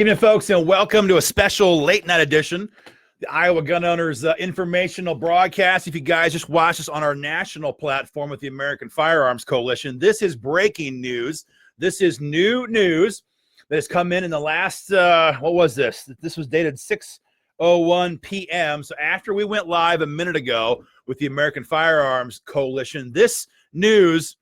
Evening, folks, and welcome to a special late night edition, the Iowa Gun Owners informational broadcast. If you guys just watched us on our national platform with the American Firearms Coalition, this is breaking news. This is new news that has come in the last, what was this? This was dated 6:01 p.m. So after we went live a minute ago with the American Firearms Coalition, this news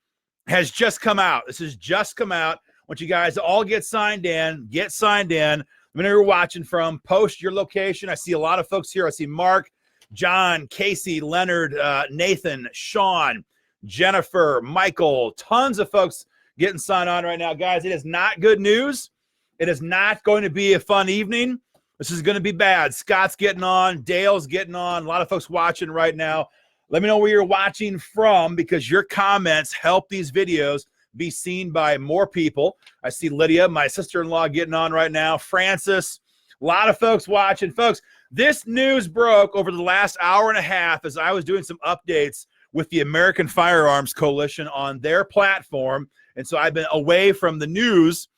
has just come out. This has just come out. I want you guys to all get signed in. Whenever you're watching from, post your location. I see a lot of folks here. I see Mark, John, Casey, Leonard, Nathan, Sean, Jennifer, Michael, tons of folks getting signed on right now. Guys, it is not good news. It is not going to be a fun evening. This is going to be bad. Scott's getting on. Dale's getting on. A lot of folks watching right now. Let me know where you're watching from, because your comments help these videos be seen by more people. I see Lydia, my sister-in-law, getting on right now. Francis, a lot of folks watching. Folks, this news broke over the last hour and a half as I was doing some updates with the American Firearms Coalition on their platform. And so I've been away from the news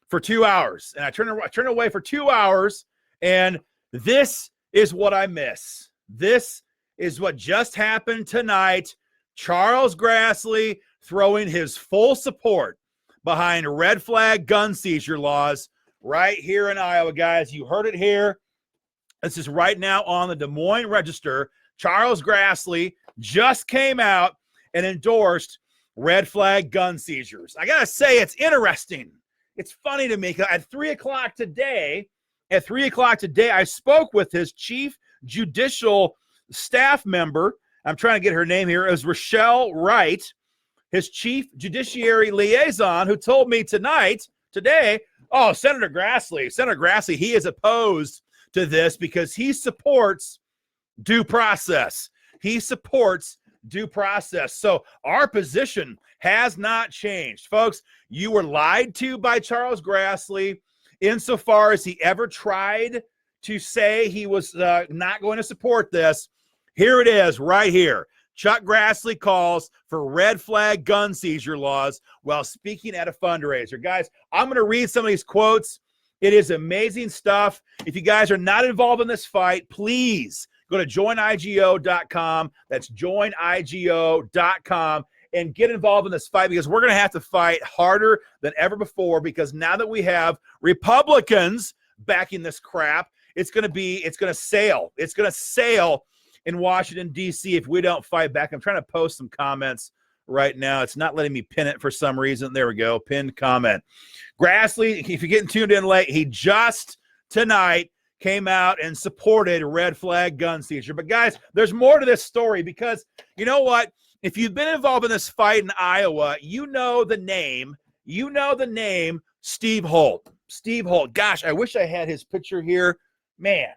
for 2 hours. And I turned away for 2 hours, and this is what I miss. This is what just happened tonight. Charles Grassley throwing his full support behind red flag gun seizure laws right here in Iowa, guys. You heard it here. This is right now on the Des Moines Register. Charles Grassley just came out and endorsed red flag gun seizures. I got to say, it's interesting. It's funny to me. At 3 o'clock today, I spoke with his chief judicial staff member. I'm trying to get her name here. It was Rochelle Wright, his chief judiciary liaison, who told me today, oh, Senator Grassley, he is opposed to this because he supports due process. He supports due process. So our position has not changed. Folks, you were lied to by Charles Grassley insofar as he ever tried to say he was not going to support this. Here it is right here. Chuck Grassley calls for red flag gun seizure laws while speaking at a fundraiser. Guys, I'm going to read some of these quotes. It is amazing stuff. If you guys are not involved in this fight, please go to joinigo.com. That's joinigo.com and get involved in this fight, because we're going to have to fight harder than ever before, because now that we have Republicans backing this crap, it's going to sail. It's going to sail in Washington, D.C. if we don't fight back. I'm trying to post some comments right now. It's not letting me pin it for some reason. There we go. Pinned comment. Grassley, if you're getting tuned in late, he just tonight came out and supported red flag gun seizure. But guys, there's more to this story, because you know what? If you've been involved in this fight in Iowa, you know the name Steve Holt. Steve Holt. Gosh, I wish I had his picture here. Man.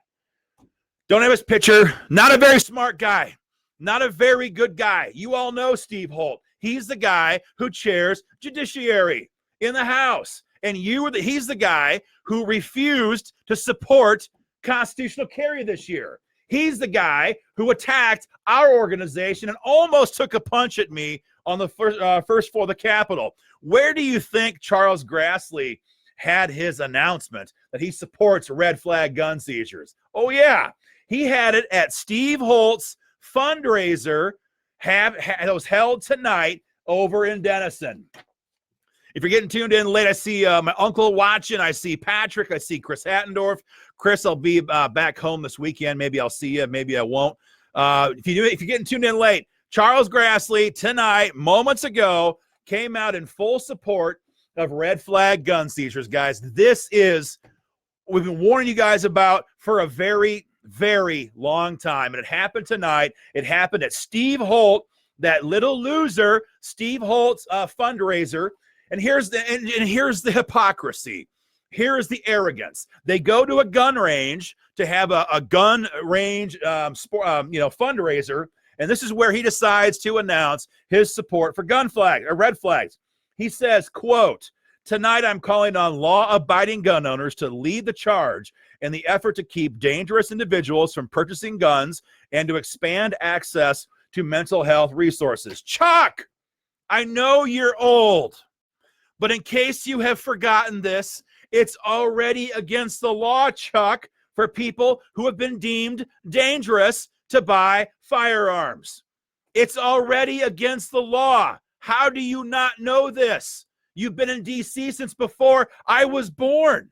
Don't have his picture. Not a very smart guy. Not a very good guy. You all know Steve Holt. He's the guy who chairs Judiciary in the House. And he's the guy who refused to support constitutional carry this year. He's the guy who attacked our organization and almost took a punch at me on the first floor of the Capitol. Where do you think Charles Grassley had his announcement that he supports red flag gun seizures? Oh, yeah. He had it at Steve Holt's fundraiser that was held tonight over in Denison. If you're getting tuned in late, I see my uncle watching. I see Patrick. I see Chris Hattendorf. Chris, I'll be back home this weekend. Maybe I'll see you. Maybe I won't. If you're getting tuned in late, Charles Grassley tonight, moments ago, came out in full support of red flag gun seizures. Guys, we've been warning you guys about for a very, very long time. And it happened tonight. It happened at Steve Holt, that little loser, Steve Holt's fundraiser. And here's the hypocrisy. Here is the arrogance. They go to a gun range to have a gun range fundraiser, and this is where he decides to announce his support for red flags. He says, quote, "Tonight I'm calling on law-abiding gun owners to lead the charge in the effort to keep dangerous individuals from purchasing guns and to expand access to mental health resources." Chuck, I know you're old, but in case you have forgotten this, It's already against the law, Chuck, for people who have been deemed dangerous to buy firearms. It's already against the law. How do you not know this? You've been in D.C. since before I was born.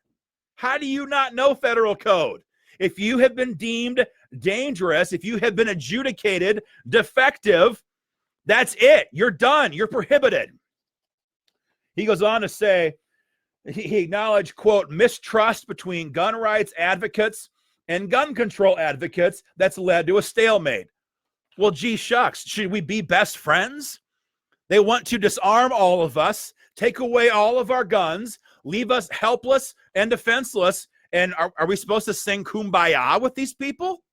How do you not know federal code? If you have been deemed dangerous, if you have been adjudicated defective, that's it. You're done. You're prohibited. He goes on to say, he acknowledged, quote, mistrust between gun rights advocates and gun control advocates that's led to a stalemate. Well, gee shucks, should we be best friends? They want to disarm all of us, take away all of our guns, leave us helpless and defenseless. And are we supposed to sing Kumbaya with these people?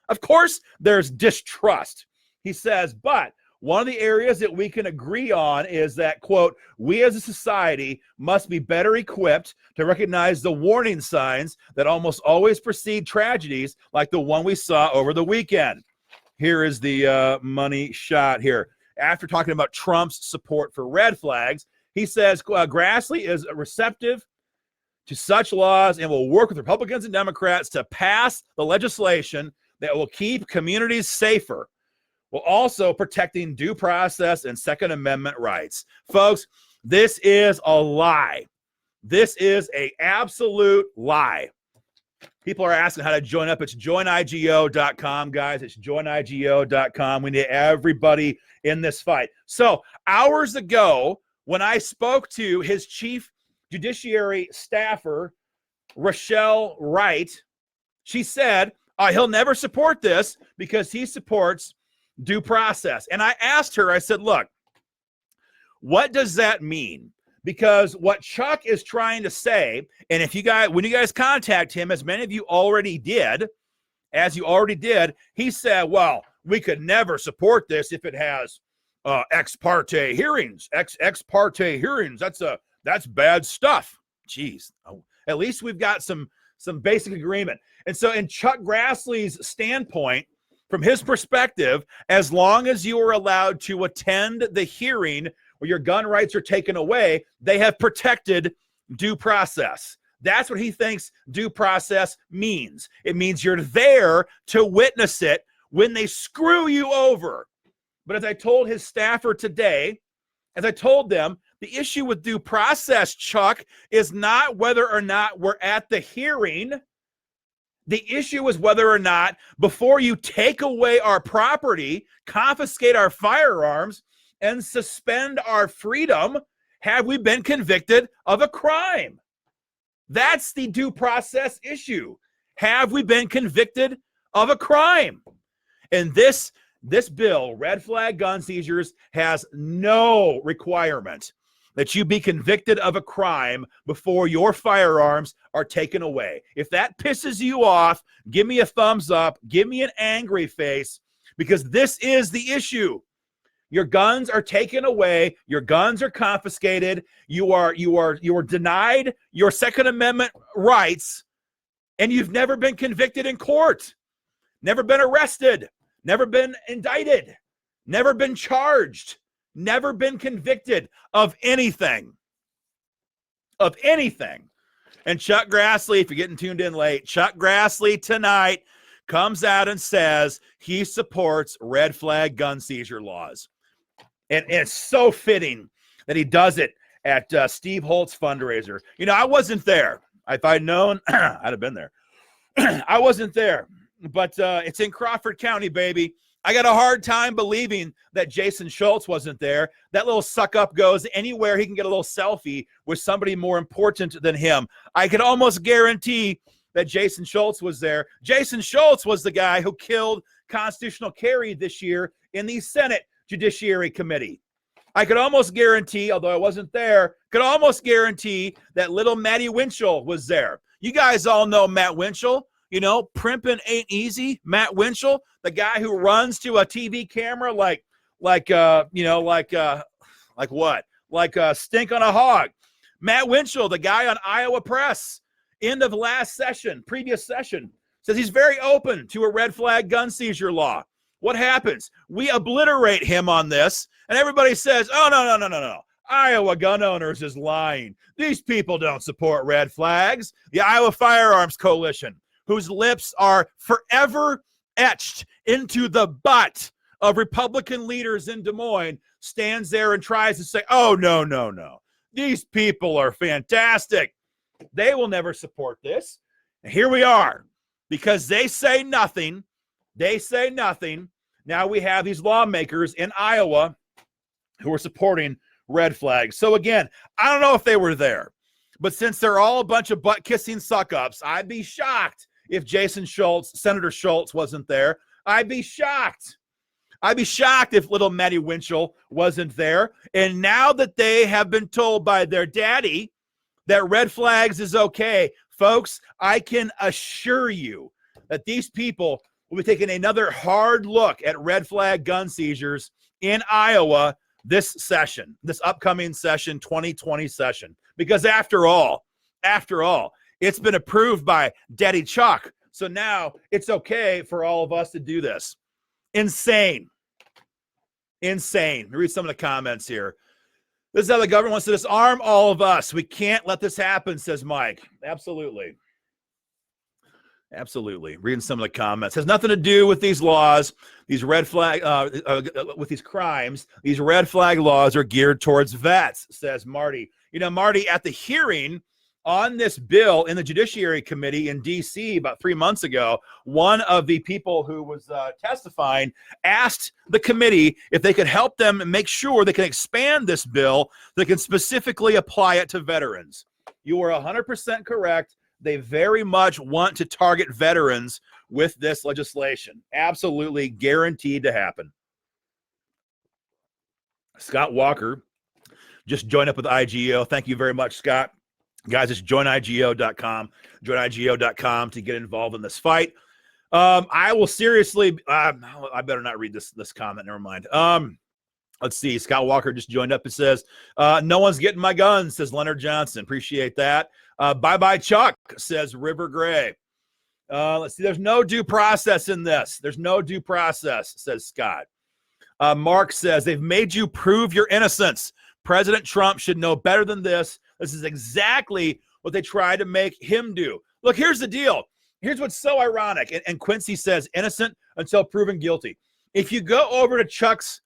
Of course, there's distrust. He says, but one of the areas that we can agree on is that, quote, we as a society must be better equipped to recognize the warning signs that almost always precede tragedies like the one we saw over the weekend. Here is the money shot here. After talking about Trump's support for red flags, he says Grassley is receptive to such laws and will work with Republicans and Democrats to pass the legislation that will keep communities safer, while also protecting due process and Second Amendment rights. Folks, this is a lie. This is an absolute lie. People are asking how to join up. It's joinigo.com, guys. It's joinigo.com. We need everybody in this fight. So hours ago, when I spoke to his chief judiciary staffer, Rochelle Wright, she said he'll never support this because he supports due process. And I asked her, I said, look, what does that mean? Because what Chuck is trying to say, and if you guys, when you guys contact him, as many of you already did, he said, well, we could never support this if it has ex parte hearings. Ex parte hearings. That's bad stuff. Jeez. At least we've got some basic agreement. And so in Chuck Grassley's standpoint, from his perspective, as long as you are allowed to attend the hearing where your gun rights are taken away, they have protected due process. That's what he thinks due process means. It means you're there to witness it when they screw you over. But as I told his staffer today, as I told them, the issue with due process, Chuck, is not whether or not we're at the hearing. The issue is whether or not, before you take away our property, confiscate our firearms, and suspend our freedom, have we been convicted of a crime? That's the due process issue. Have we been convicted of a crime? And this bill, Red Flag Gun Seizures, has no requirement that you be convicted of a crime before your firearms are taken away. If that pisses you off, give me a thumbs up, give me an angry face, because this is the issue. Your guns are taken away, your guns are confiscated, you are denied your Second Amendment rights, and you've never been convicted in court, never been arrested, never been indicted, never been charged, never been convicted of anything. Of anything. And Chuck Grassley, if you're getting tuned in late, Chuck Grassley tonight comes out and says he supports red flag gun seizure laws. And it's so fitting that he does it at Steve Holt's fundraiser. You know, I wasn't there. If I'd known, I'd have been there. I wasn't there. But it's in Crawford County, baby. I got a hard time believing that Jason Schultz wasn't there. That little suck-up goes anywhere he can get a little selfie with somebody more important than him. I could almost guarantee that Jason Schultz was there. Jason Schultz was the guy who killed constitutional carry this year in the Senate Judiciary Committee. I could almost guarantee, although I wasn't there, could almost guarantee that little Matty Winchell was there. You guys all know Matt Winchell. You know, primping ain't easy. Matt Winchell, the guy who runs to a TV camera like what? Like a stink on a hog. Matt Winchell, the guy on Iowa Press, end of previous session, says he's very open to a red flag gun seizure law. What happens? We obliterate him on this, and everybody says, oh, no. Iowa gun owners is lying. These people don't support red flags. The Iowa Firearms Coalition, whose lips are forever etched into the butt of Republican leaders in Des Moines, stands there and tries to say, oh, no, no, no. These people are fantastic. They will never support this. And here we are. Because they say nothing. They say nothing. Now we have these lawmakers in Iowa who are supporting red flags. So again, I don't know if they were there, but since they're all a bunch of butt-kissing suck-ups, I'd be shocked if Senator Schultz wasn't there. I'd be shocked. I'd be shocked if little Maddie Winchell wasn't there. And now that they have been told by their daddy that red flags is okay, folks, I can assure you that these people will be taking another hard look at red flag gun seizures in Iowa this session, this upcoming session, 2020 session. Because after all, it's been approved by Daddy Chuck. So now it's okay for all of us to do this. Insane. Insane. Read some of the comments here. This is how the government wants to disarm all of us. We can't let this happen, says Mike. Absolutely. Absolutely. Reading some of the comments. Has nothing to do with these laws, these red flag, with these crimes. These red flag laws are geared towards vets, says Marty. You know, Marty, at the hearing on this bill in the Judiciary Committee in D.C. about 3 months ago, one of the people who was testifying asked the committee if they could help them make sure they can expand this bill that can specifically apply it to veterans. You are 100% correct. They very much want to target veterans with this legislation. Absolutely guaranteed to happen. Scott Walker just joined up with IGO. Thank you very much, Scott. Guys, it's joinigo.com. Joinigo.com to get involved in this fight. I will seriously, I better not read this comment. Never mind. Let's see. Scott Walker just joined up and says, no one's getting my gun, says Leonard Johnson. Appreciate that. Bye-bye, Chuck, says River Gray. Let's see. There's no due process in this. There's no due process, says Scott. Mark says, they've made you prove your innocence. President Trump should know better than this. This is exactly what they try to make him do. Look, here's the deal. Here's what's so ironic. And Quincy says, innocent until proven guilty. If you go over to Chuck's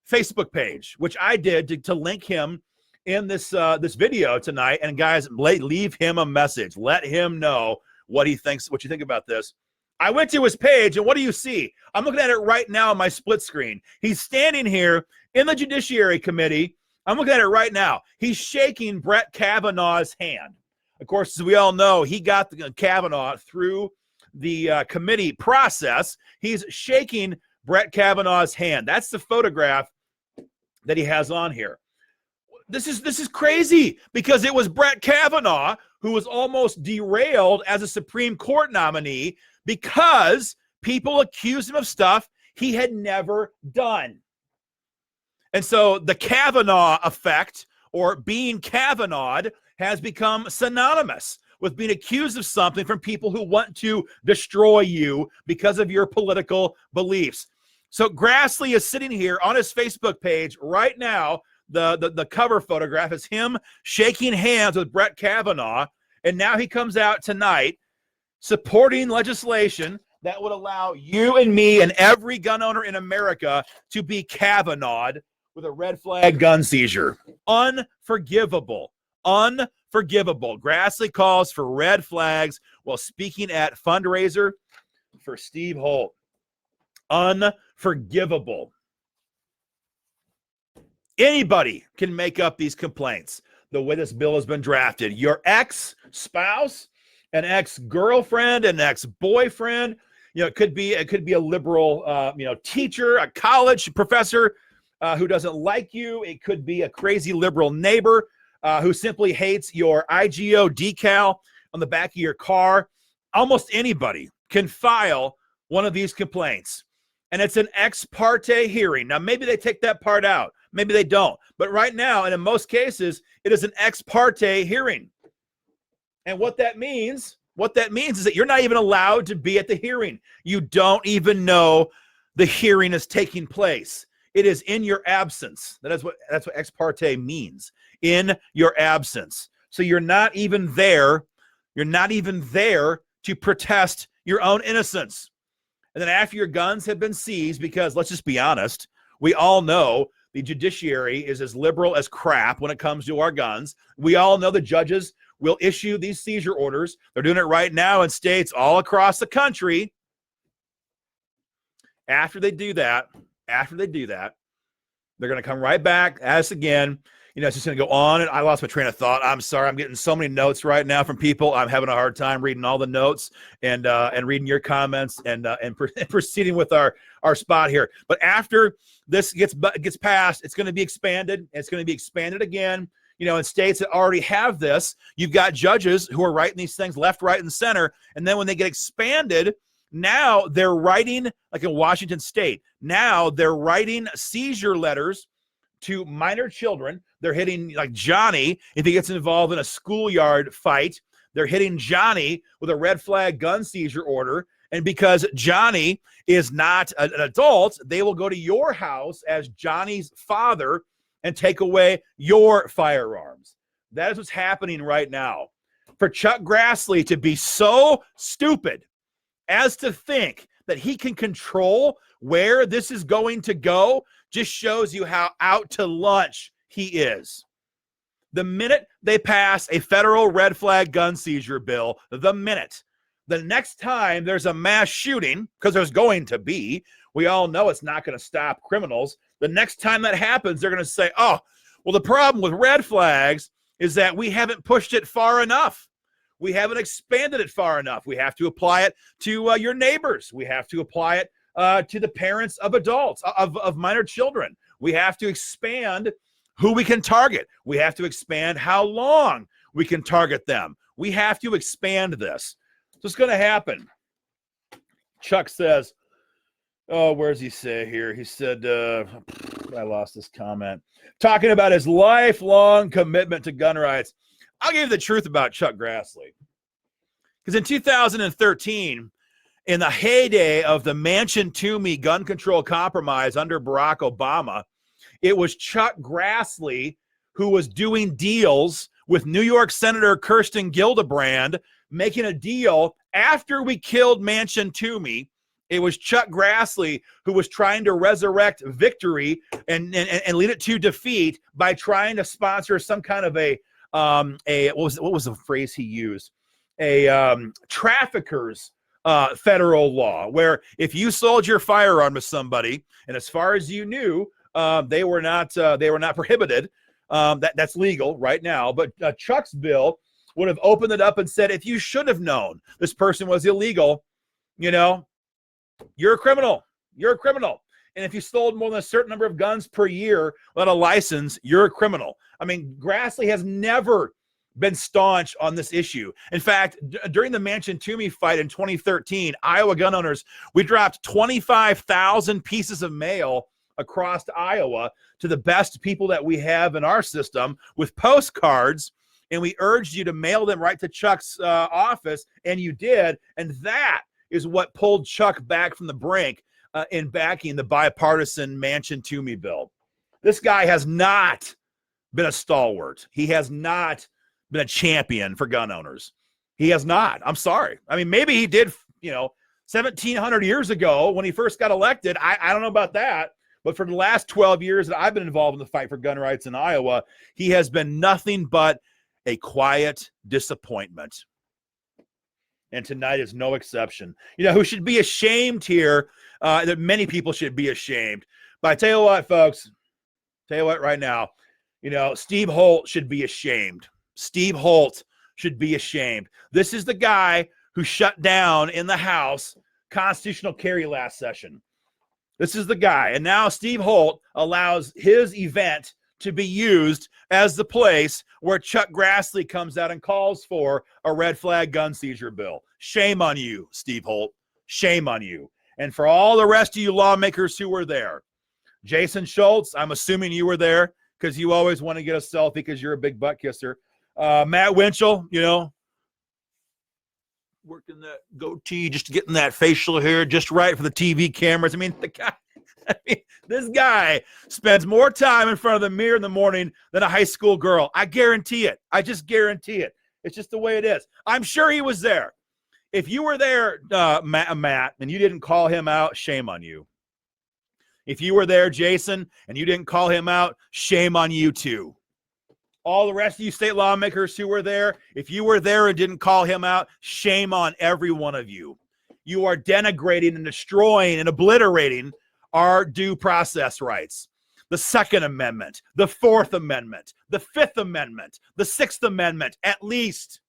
Facebook page, which I did to link him in this video tonight, and guys, leave him a message. Let him know what he thinks, what you think about this. I went to his page, and what do you see? I'm looking at it right now on my split screen. He's standing here in the Judiciary Committee. I'm looking at it right now. He's shaking Brett Kavanaugh's hand. Of course, as we all know, he got Kavanaugh through the committee process. He's shaking Brett Kavanaugh's hand. That's the photograph that he has on here. This is crazy because it was Brett Kavanaugh who was almost derailed as a Supreme Court nominee because people accused him of stuff he had never done. And so the Kavanaugh effect, or being Kavanaugh'd, has become synonymous with being accused of something from people who want to destroy you because of your political beliefs. So Grassley is sitting here on his Facebook page right now. The cover photograph is him shaking hands with Brett Kavanaugh. And now he comes out tonight supporting legislation that would allow you and me and every gun owner in America to be Kavanaugh'd with a red flag gun seizure. Unforgivable. Unforgivable. Grassley calls for red flags while speaking at fundraiser for Steve Holt. Unforgivable. Anybody can make up these complaints the way this bill has been drafted. Your ex-spouse, an ex-girlfriend, an ex-boyfriend, it could be a liberal teacher, a college professor who doesn't like you. It could be a crazy liberal neighbor who simply hates your IGO decal on the back of your car. Almost anybody can file one of these complaints. And it's an ex parte hearing. Now, maybe they take that part out. Maybe they don't. But right now, and in most cases, it is an ex parte hearing. And what that means is that you're not even allowed to be at the hearing. You don't even know the hearing is taking place. It is in your absence. That's what ex parte means. In your absence. So you're not even there. You're not even there to protest your own innocence. And then after your guns have been seized, because let's just be honest, we all know the judiciary is as liberal as crap when it comes to our guns. We all know the judges will issue these seizure orders. They're doing it right now in states all across the country. After they do that, they're going to come right back at us again. It's just going to go on. And I lost my train of thought. I'm sorry. I'm getting so many notes right now from people. I'm having a hard time reading all the notes and reading your comments and proceeding with our spot here. But after this gets passed, it's going to be expanded. It's going to be expanded again. In states that already have this, you've got judges who are writing these things left, right, and center. And then when they get expanded, now they're writing, like in Washington State, now they're writing seizure letters to minor children. They're hitting, like Johnny, if he gets involved in a schoolyard fight, they're hitting Johnny with a red flag gun seizure order. And because Johnny is not an adult, they will go to your house as Johnny's father and take away your firearms. That is what's happening right now. For Chuck Grassley to be so stupid as to think that he can control where this is going to go just shows you how out to lunch he is. The minute they pass a federal red flag gun seizure bill, the next time there's a mass shooting, because there's going to be, we all know it's not going to stop criminals. The next time that happens, they're going to say, oh, well, the problem with red flags is that we haven't pushed it far enough. We haven't expanded it far enough. We have to apply it to your neighbors. We have to apply it to the parents of adults, of minor children. We have to expand who we can target. We have to expand how long we can target them. We have to expand this. So it's going to happen. Chuck says, oh, where's he say here? He said, I lost this comment. Talking about his lifelong commitment to gun rights. I'll give you the truth about Chuck Grassley. Because in 2013, in the heyday of the Manchin-Toomey gun control compromise under Barack Obama, it was Chuck Grassley who was doing deals with New York Senator Kirsten Gillibrand, making a deal after we killed Manchin-Toomey. It was Chuck Grassley who was trying to resurrect victory and lead it to defeat by trying to sponsor some kind of what was the phrase he used? Traffickers federal law, where if you sold your firearm to somebody, and as far as you knew, they were not prohibited. That's legal right now. But Chuck's bill would have opened it up and said, if you should have known this person was illegal, you're a criminal. You're a criminal. And if you stole more than a certain number of guns per year without a license, you're a criminal. I mean, Grassley has never been staunch on this issue. In fact, during the Manchin-Toomey fight in 2013, Iowa gun owners, we dropped 25,000 pieces of mail across Iowa to the best people that we have in our system with postcards, and we urged you to mail them right to Chuck's office, and you did. And that is what pulled Chuck back from the brink in backing the bipartisan Manchin-Toomey bill. This guy has not been a stalwart. He has not been a champion for gun owners. He has not. I'm sorry. I mean, maybe he did, 1,700 years ago when he first got elected. I don't know about that. But for the last 12 years that I've been involved in the fight for gun rights in Iowa, he has been nothing but a quiet disappointment. And tonight is no exception. Who should be ashamed here, that many people should be ashamed. But I tell you what, folks, right now, Steve Holt should be ashamed. Steve Holt should be ashamed. This is the guy who shut down in the House constitutional carry last session. This is the guy. And now Steve Holt allows his event to be used as the place where Chuck Grassley comes out and calls for a red flag gun seizure bill. Shame on you, Steve Holt. Shame on you. And for all the rest of you lawmakers who were there, Jason Schultz, I'm assuming you were there because you always want to get a selfie because you're a big butt kisser. Matt Winchell, working that goatee, just getting that facial hair just right for the TV cameras. I mean, the guy, I mean, this guy spends more time in front of the mirror in the morning than a high school girl. I guarantee it. I just guarantee it. It's just the way it is. I'm sure he was there. If you were there, Matt, and you didn't call him out, shame on you. If you were there, Jason, and you didn't call him out, shame on you too. All the rest of you state lawmakers who were there, if you were there and didn't call him out, shame on every one of you. You are denigrating and destroying and obliterating our due process rights. The Second Amendment, the Fourth Amendment, the Fifth Amendment, the Sixth Amendment, at least.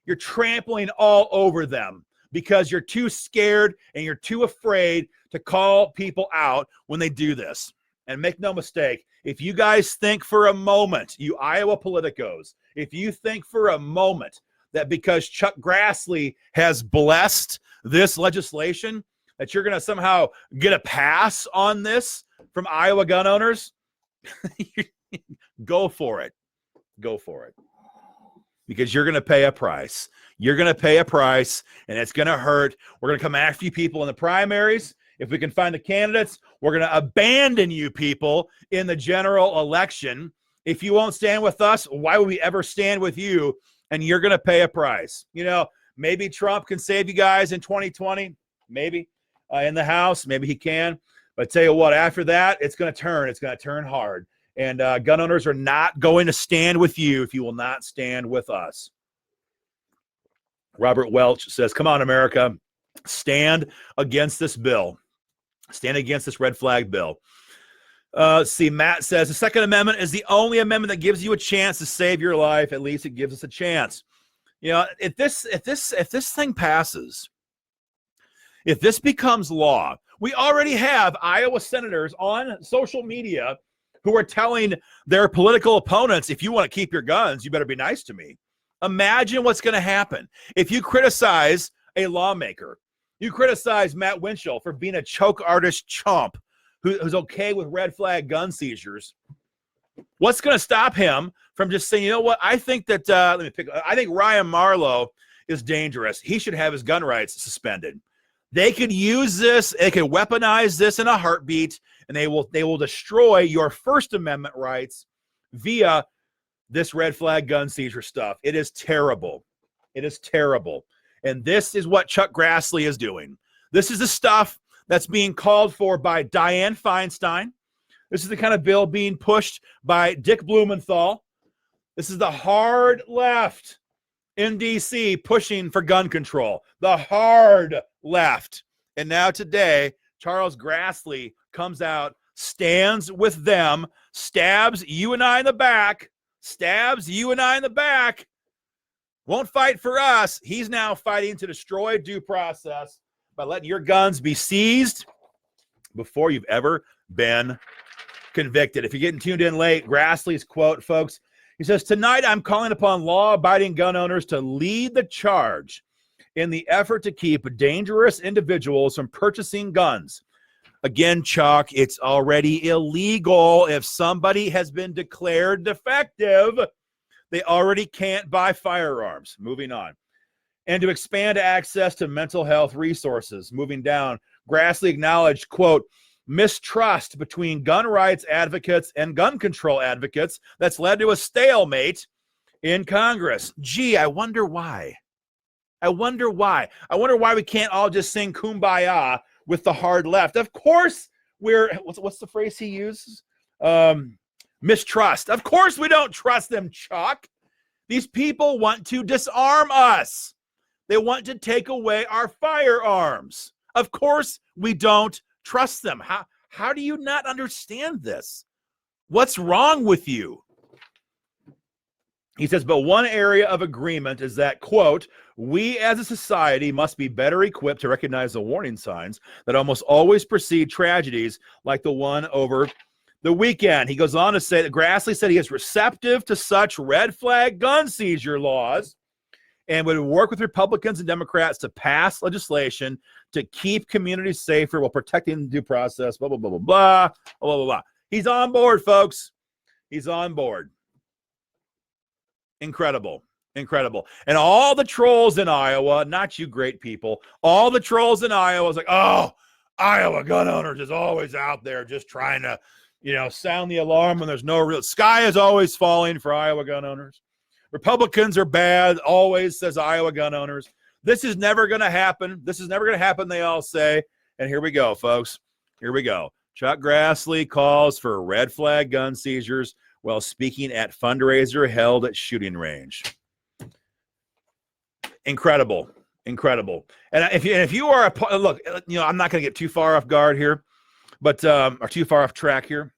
You're trampling all over them because you're too scared and you're too afraid to call people out when they do this. And make no mistake, if you guys think for a moment, you Iowa politicos, if you think for a moment that because Chuck Grassley has blessed this legislation, that you're going to somehow get a pass on this from Iowa gun owners, go for it. Go for it. Because you're going to pay a price. You're going to pay a price, and it's going to hurt. We're going to come after you people in the primaries. If we can find the candidates, we're going to abandon you people in the general election. If you won't stand with us, why would we ever stand with you? And you're going to pay a price. You know, maybe Trump can save you guys in 2020. Maybe in the House. Maybe he can. But tell you what, after that, it's going to turn. It's going to turn hard. And gun owners are not going to stand with you if you will not stand with us. Robert Welch says, come on, America. Stand against this bill. Stand against this red flag bill. See, Matt says, the Second Amendment is the only amendment that gives you a chance to save your life. At least it gives us a chance. You know, if this thing passes, if this becomes law, we already have Iowa senators on social media who are telling their political opponents, if you want to keep your guns, you better be nice to me. Imagine what's going to happen. If you criticize a lawmaker, you criticize Matt Winchell for being a choke artist chump who's okay with red flag gun seizures, what's going to stop him from just saying, you know what, I think that, I think Ryan Marlowe is dangerous. He should have his gun rights suspended. They could use this, they could weaponize this in a heartbeat, and they will destroy your First Amendment rights via this red flag gun seizure stuff. It is terrible. It is terrible. And this is what Chuck Grassley is doing. This is the stuff that's being called for by Dianne Feinstein. This is the kind of bill being pushed by Dick Blumenthal. This is the hard left in D.C. pushing for gun control. The hard left. And now today, Charles Grassley comes out, stands with them, stabs you and I in the back, won't fight for us. He's now fighting to destroy due process by letting your guns be seized before you've ever been convicted. If you're getting tuned in late, Grassley's quote, folks, he says, tonight I'm calling upon law-abiding gun owners to lead the charge in the effort to keep dangerous individuals from purchasing guns. Again, Chuck, it's already illegal. If somebody has been declared defective, they already can't buy firearms. Moving on. And to expand access to mental health resources. Moving down, Grassley acknowledged, quote, mistrust between gun rights advocates and gun control advocates that's led to a stalemate in Congress. Gee, I wonder why. I wonder why we can't all just sing Kumbaya with the hard left. Of course we're, what's the phrase he uses? Mistrust. Of course we don't trust them, Chuck. These people want to disarm us. They want to take away our firearms. Of course we don't trust them. How do you not understand this? What's wrong with you? He says, but one area of agreement is that, quote, we as a society must be better equipped to recognize the warning signs that almost always precede tragedies like the one over the weekend. He goes on to say that Grassley said he is receptive to such red flag gun seizure laws and would work with Republicans and Democrats to pass legislation to keep communities safer while protecting the due process, blah, blah, blah, blah, blah, blah, blah, blah. He's on board, folks. He's on board. Incredible. Incredible. And all the trolls in Iowa, not you great people, all the trolls in Iowa was like, oh, Iowa gun owners is always out there just trying to, sound the alarm when there's no real sky is always falling for Iowa gun owners. Republicans are bad, always, says Iowa gun owners. This is never going to happen. This is never going to happen, they all say. And here we go, folks. Here we go. Chuck Grassley calls for red flag gun seizures while speaking at fundraiser held at shooting range. Incredible. And if you are look, I'm not going to get too far off guard here, but or too far off track here.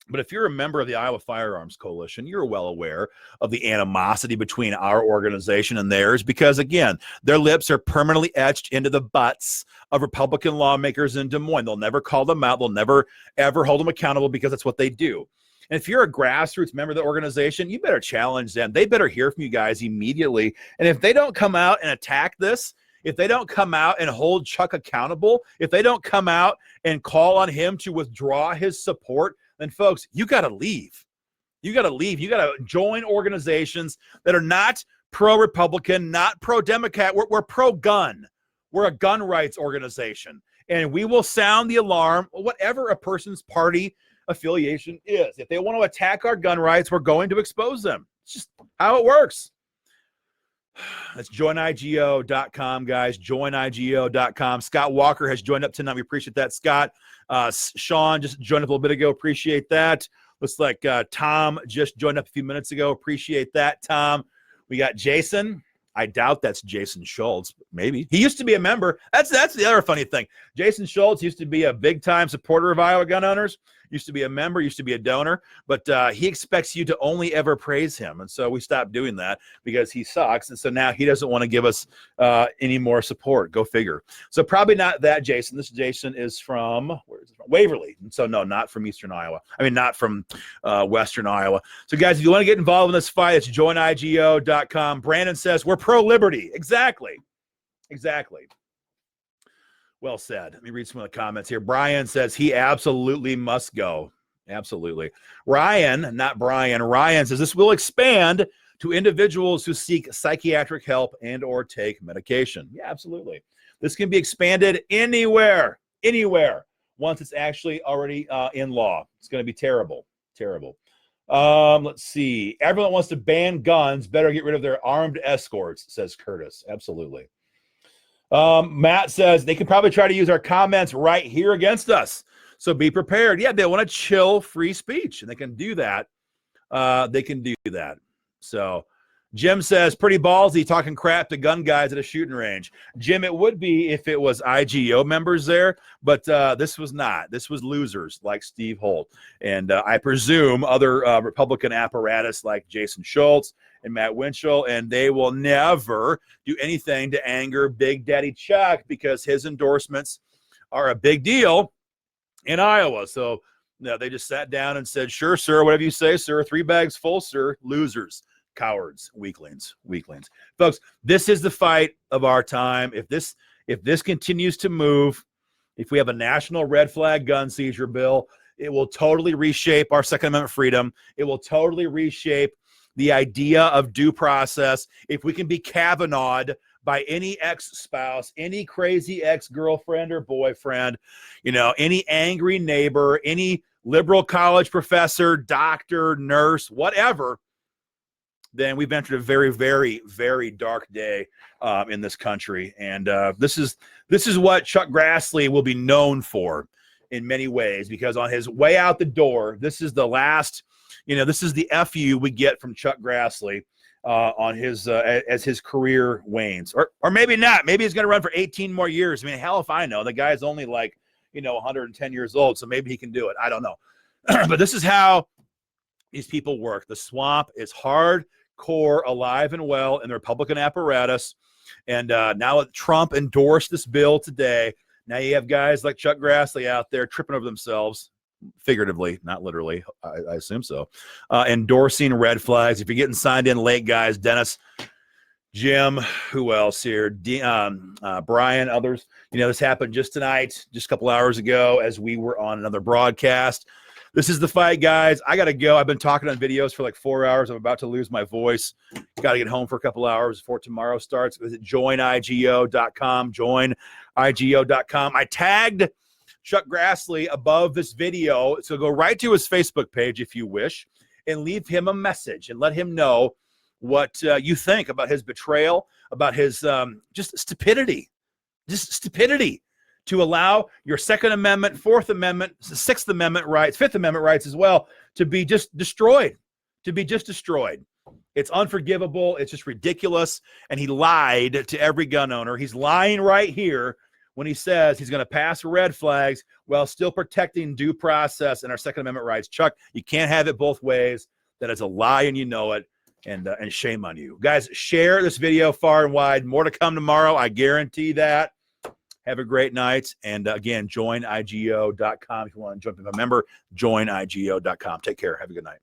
But if you're a member of the Iowa Firearms Coalition, you're well aware of the animosity between our organization and theirs because, again, their lips are permanently etched into the butts of Republican lawmakers in Des Moines. They'll never call them out. They'll never, ever hold them accountable because that's what they do. And if you're a grassroots member of the organization, you better challenge them. They better hear from you guys immediately. And if they don't come out and attack this, if they don't come out and hold Chuck accountable, if they don't come out and call on him to withdraw his support, then folks, you got to leave. You got to leave. You got to join organizations that are not pro-Republican, not pro-Democrat. We're pro-gun. We're a gun rights organization. And we will sound the alarm, whatever a person's party affiliation is. If they want to attack our gun rights, we're going to expose them. It's just how it works. That's joinigo.com, guys. Joinigo.com. Scott Walker has joined up tonight. We appreciate that, Scott. Sean just joined up a little bit ago. Appreciate that. Looks like Tom just joined up a few minutes ago. Appreciate that, Tom. We got Jason. I doubt that's Jason Schultz. Maybe. He used to be a member. That's the other funny thing. Jason Schultz used to be a big-time supporter of Iowa gun owners. Used to be a member, used to be a donor, but he expects you to only ever praise him. And so we stopped doing that because he sucks. And so now he doesn't want to give us any more support. Go figure. So probably not that Jason. This Jason is from, where is it from? Waverly. And so no, not from Eastern Iowa. I mean, not from Western Iowa. So guys, if you want to get involved in this fight, it's joinigo.com. Brandon says, we're pro-liberty. Exactly. Well said. Let me read some of the comments here. Brian says he absolutely must go. Absolutely. Ryan, not Brian. Ryan says this will expand to individuals who seek psychiatric help and or take medication. Yeah, absolutely. This can be expanded anywhere, once it's actually already in law. It's going to be terrible. Let's see. Everyone wants to ban guns. Better get rid of their armed escorts, says Curtis. Absolutely. Matt says they could probably try to use our comments right here against us. So be prepared. Yeah, they want to chill free speech, and they can do that. So Jim says, pretty ballsy talking crap to gun guys at a shooting range. Jim, it would be if it was IGO members there, but this was not. This was losers like Steve Holt. And I presume other Republican apparatus like Jason Schultz and Matt Winchell, and they will never do anything to anger Big Daddy Chuck because his endorsements are a big deal in Iowa. So they just sat down and said, sure, sir, whatever you say, sir. 3 bags full, sir. Losers. Cowards, weaklings. Folks, this is the fight of our time. If this continues to move, if we have a national red flag gun seizure bill, it will totally reshape our Second Amendment freedom. It will totally reshape the idea of due process. If we can be Kavanaugh'd by any ex-spouse, any crazy ex-girlfriend or boyfriend, any angry neighbor, any liberal college professor, doctor, nurse, whatever, then we've entered a very, very, very dark day in this country. And this is what Chuck Grassley will be known for in many ways, because on his way out the door, this is the last, this is the FU we get from Chuck Grassley on his as his career wanes. Or maybe not. Maybe he's going to run for 18 more years. I mean, hell if I know. The guy's only 110 years old, so maybe he can do it. I don't know. But this is how these people work. The swamp is hardcore, alive and well in the Republican apparatus. And now that Trump endorsed this bill today, now you have guys like Chuck Grassley out there tripping over themselves, figuratively, not literally, I assume so, endorsing red flags. If you're getting signed in late, guys, Dennis, Jim, who else here? Brian, others. This happened just tonight, just a couple hours ago as we were on another broadcast. This is the fight, guys. I got to go. I've been talking on videos for 4 hours. I'm about to lose my voice. Got to get home for a couple hours before tomorrow starts. Visit joinigo.com, joinigo.com. I tagged Chuck Grassley above this video. So go right to his Facebook page if you wish and leave him a message and let him know what you think about his betrayal, about his just stupidity to allow your Second Amendment, Fourth Amendment, Sixth Amendment rights, Fifth Amendment rights as well to be just destroyed, It's unforgivable. It's just ridiculous. And he lied to every gun owner. He's lying right here when he says he's going to pass red flags while still protecting due process and our Second Amendment rights. Chuck, you can't have it both ways. That is a lie, and you know it. And shame on you. Guys, share this video far and wide. More to come tomorrow. I guarantee that. Have a great night. And again, join IGO.com if you want to jump in. Remember, join IGO.com. Take care. Have a good night.